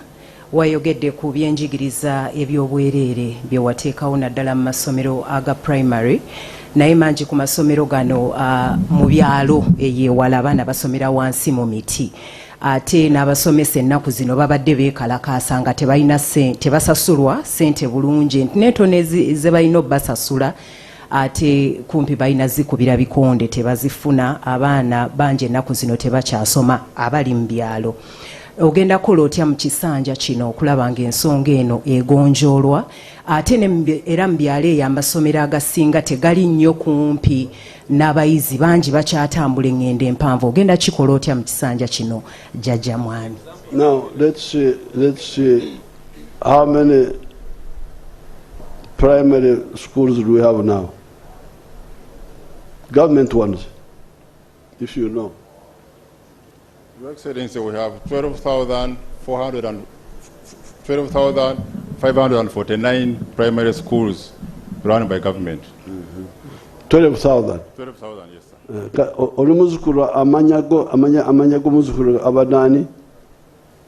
Wayogedde ku byenjigiriza ebyobwerere bye wateekawo naddala mu masomero aga primary. Naye mangi ku masomero gano mu byalo eyewala abaana basomera wansi mu miti. ate n'abasomesa ennaku zino babadde beekalakaasa nga tebasasulwa ssente bulungi netono ze balina obbasasula ate kumpi balina zikubira bikonde tebazifuna abaana bangi ennaku zino tebakyasoma abali mu byalo ogenda kukola otya mu kisanja kino okulaba ng'ensonga eno egonjoolwa ate era mu byalo eyo amasomero agasinga tegali nnyo kumpi n'abayizi bangi bakyatambula eŋŋendo empanvu ogenda kikola otya mu kisanja kino jjajja mwami? Now let's see how many primary schools do we have now? Government ones, if you know. Your Excellency, we have 12,549 primary schools run by government. 12,000. 12,000, yes, sir. Oli muzukulu amanya g'omuzukulu abadani?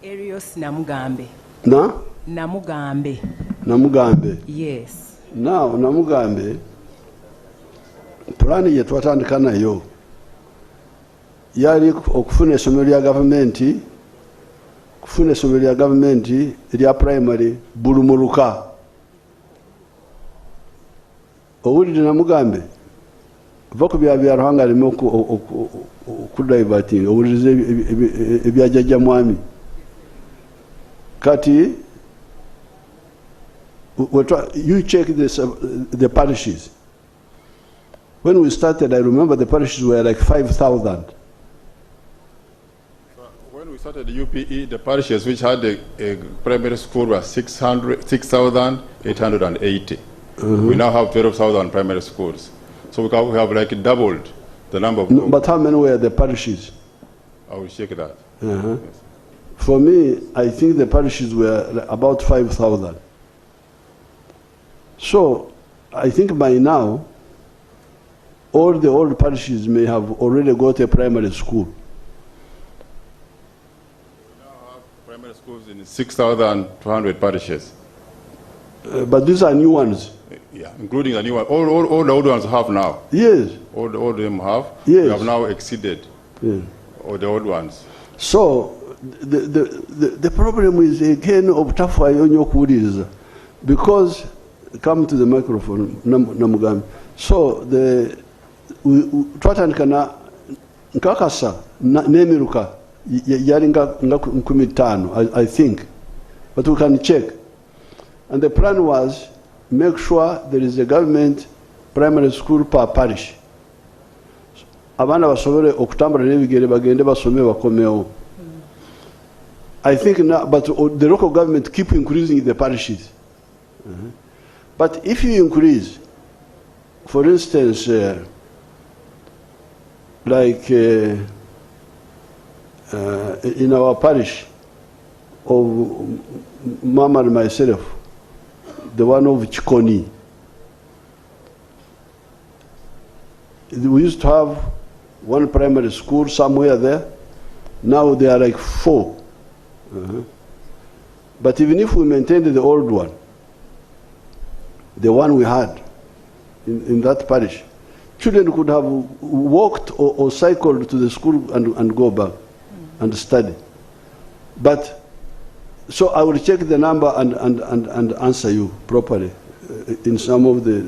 Erios Namugambe. Na? Namugambe. Namugambe. Yes. Now, Namugambe, plani ye twatandika nayo yali okufuna essomero lya gavumenti erya primary bulumuluka. Owulidde Namugambe? Va ku byabyalo hanga aleme okudiverting owuliriza ebya jjajja mwami. Kati you check the parishes. When we started, I remember the parishes were like 5,000. When we started the UPE, the parishes which had a primary school were 6,880. We now have 12,000 primary schools. So we have like doubled the number of... No, but how many were the parishes? I will check that. Yes. For me, I think the parishes were about 5,000. So I think by now, all the old parishes may have already got a primary school. We now have primary schools in 6,200 parishes. But these are new ones. Yeah, including the new one. All the old ones have now. Yes. All of them have. Yes. We have now exceeded all the old ones. So the problem is again of tough because come to the microphone, Namugambe. So twatandikana nkakasa nemiruka yali nga 15, I think, but we can check. And the plan was make sure there is a government primary school per parish. Abana basobole okutambula n'ebigere bagende basome bakomewo. I think now, but the local government keep increasing the parishes. But if you increase, for instance, like in our parish of Mama and myself, the one of Chikoni, we used to have one primary school somewhere there. Now there are like 4. But even if we maintained the old one, the one we had in that parish, children could have walked or cycled to the school and go back and study. But so I will check the number and answer you properly in some of the.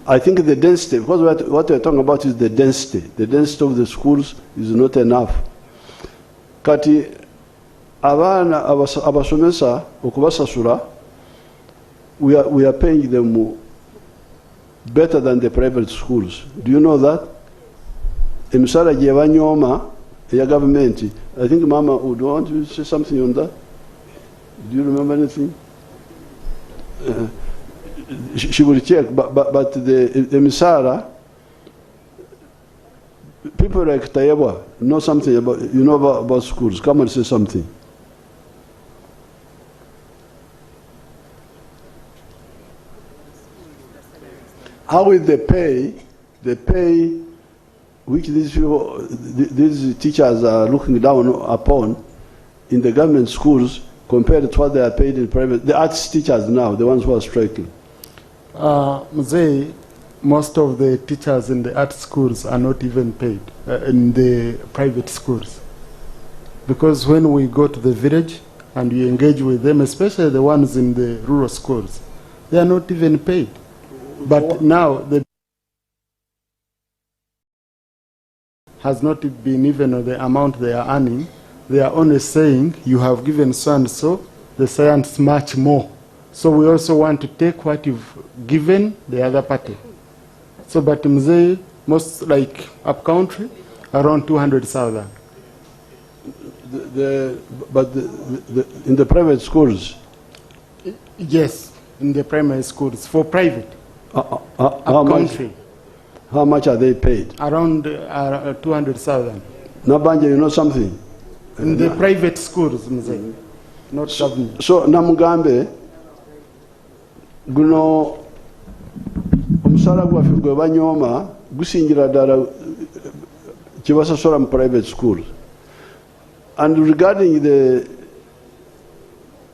I think the density, because what we're talking about is the density. The density of the schools is not enough. Kati abana abasomesa okubasasula, we are paying them better than the private schools. Do you know that? Emisala gye banyooma eya government. I think Mama would want to say something on that. Do you remember anything? She will check, but the Emisala, people like Tayewa know something about, you know about schools. Come and say something. How will they pay? The pay which these people, these teachers are looking down upon in the government schools compared to what they are paid in private. The arts teachers now, the ones who are striking. Mzee, most of the teachers in the art schools are not even paid in the private schools. Because when we go to the village and we engage with them, especially the ones in the rural schools, they are not even paid. But now the has not been even the amount they are earning. They are only saying you have given so and so, the science much more. So we also want to take what you've given the other party. So but Mzee, most like up country, around 200,000. But in the private schools? Yes, in the primary schools, for private. Country. How much are they paid? Around 200,000. Nabanja, you know something? In the private schools, Mzee, not government. So Namugambe, guno omusala gwaffe gwe banyooma gusingira ddala kye basasola mu private schools. And regarding the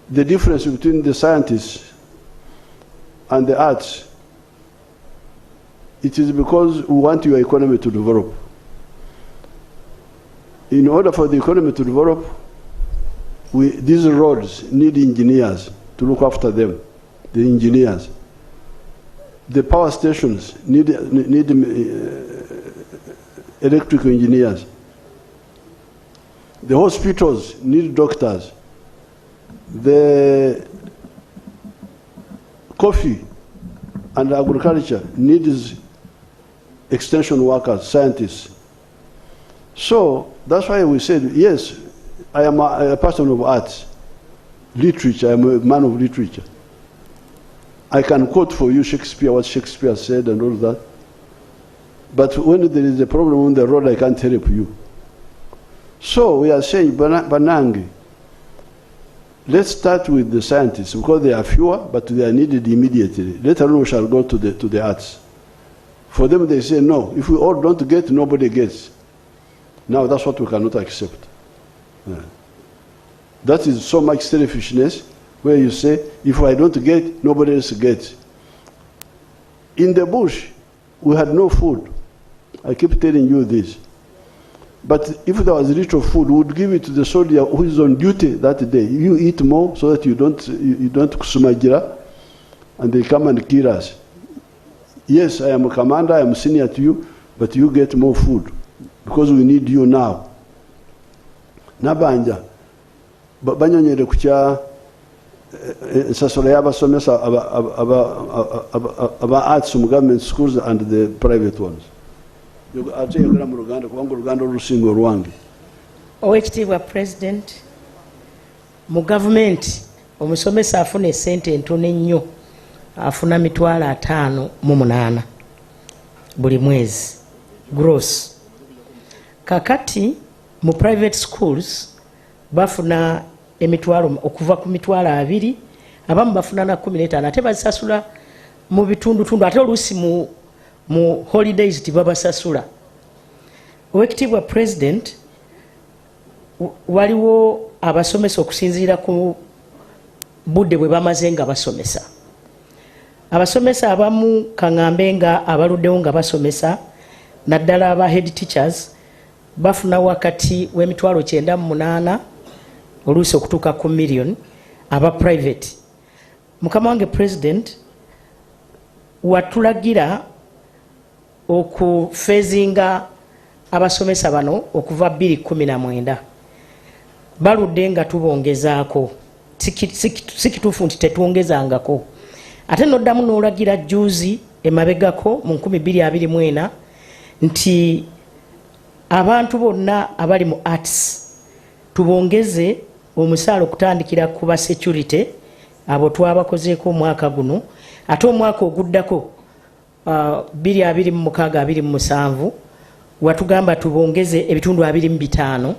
difference between the scientists and the arts, it is because we want your economy to develop. In order for the economy to develop, these roads need engineers to look after them, the engineers. The power stations need electrical engineers. The hospitals need doctors. The coffee and agriculture needs extension workers, scientists. So that's why we said, yes, I am a person of arts, literature, I am a man of literature. I can quote for you Shakespeare, what Shakespeare said and all that. But when there is a problem on the road, I can't help you. So we are saying, Banangi, let's start with the scientists, because they are fewer, but they are needed immediately. Later on we shall go to the arts. For them they say, no, if we all don't get, nobody gets. Now that's what we cannot accept. Yeah. That is so much selfishness, where you say, if I don't get, nobody else gets. In the bush, we had no food. I keep telling you this. But if there was little food, we would give it to the soldier who is on duty that day. You eat more so that you don't kusumagira, and they come and kill us. Yes, I am a commander, I am senior to you, but you get more food because we need you now. Nabanja, banyonyere kukya ensasolo y'abasomesa aba arts mu government schools and the private ones. Ate yogera mu Luganda kubanga Oluganda olusinga olwange. Oweekitiibwa President, mu gavumenti omusomesa afuna essente entono ennyo, afuna $5,800 buli mwezi gross. Kakati mu private schools bafuna emitwalo okuva ku $20,000, abamu bafuna na 15, ate basasula mu bitundutundu, ate oluusi mu holidays tibabasasula. Oweekitiibwa President, waliwo abasomesa okusinziira ku budde bwe bamaze nga basomesa. Abasomesa abamu kaŋŋambe nga abaluddewo nga basomesa, naddala aba head teachers, bafuna wakati w'N9,800 oluusi okutuuka ku million, aba private. Mukama wange President, watulagira okufeezinga abasomesa bano okuva 2019. Baludde nga tubongezaako, si kituufu nti tetwongezangako. Ate noddamu n'olagira juuzi emabegako mu 2024 nti abantu bonna abali mu arts tubongeze omusaala okutandikira ku ba security abo twabakozeeko omwaka guno, ate omwaka oguddako 2026-2027 watugamba tubongeze ebitundu 25,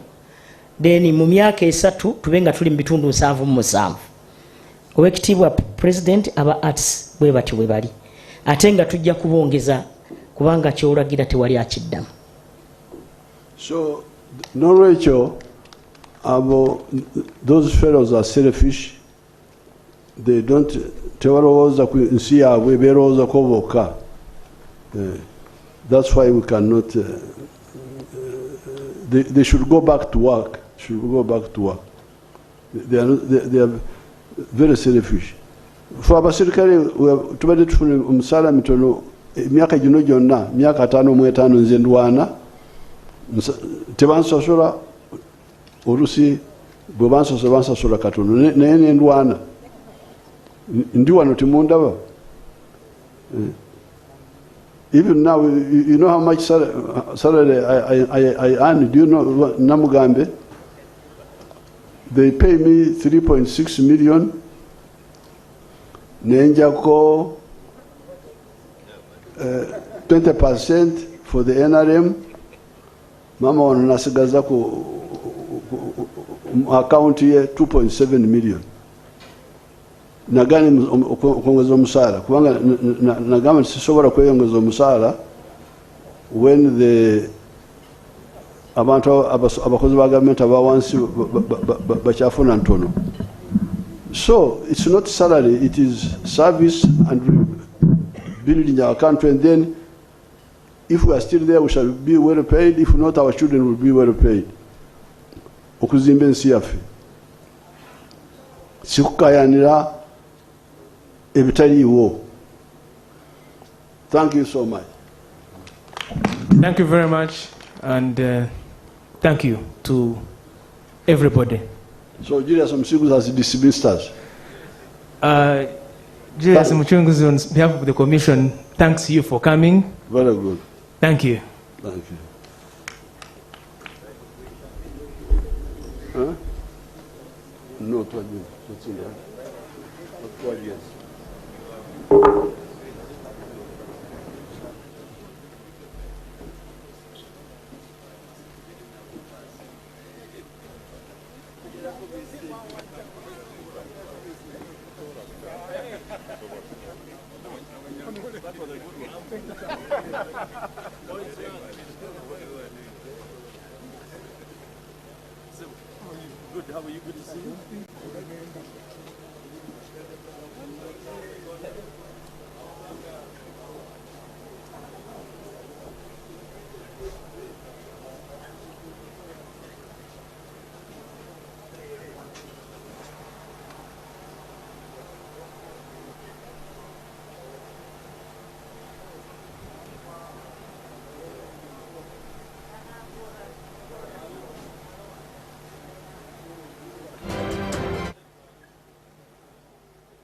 then mu myaka 3 tube nga tuli mu bitundu 7. Oweekitiibwa President, aba arts bwe bati bwe bali, ate nga tujja kubongeza kubanga kyolagira tewali akiddamu. So nolwekyo those fellows are selfish. They don't tebalowooza ku nsi yaabwe, beerowooza ko bokka. That's why we cannot they should go back to work, should go back to work. They are very selfish. For abasirikale tubadde tufuna omusaala mitono emyaka gino gyonna myaka 5 mu 5 nze ndwana tebansasola olusi bwe bansasola katono naye nendwana ndi wano timundaba. Even now, you know how much salary I earn? Do you know Namugambe? They pay me 3.6 million. Nenjako 20% for the NRM. Mama wanasigaza ku account here 2.7 million. Nagani kuongeza omusala kubanga nagamba sisobora kweyongeza omusala when the abantu abakozi ba government abawansi bachafuna ntono. So it's not salary, it is service and building our country, and then if we are still there we shall be well paid, if not our children will be well paid. Okuzimba ensi yaffe sikukayanira ebitaliiwo. Thank you so much. Thank you very much, and thank you to everybody. So Julius Mchunguzi has dismissed us. Julius Mchunguzi, on behalf of the Commission, thanks you for coming. Very good. Thank you. Thank you. Huh? No, yes. Good, how are you? Good to see you.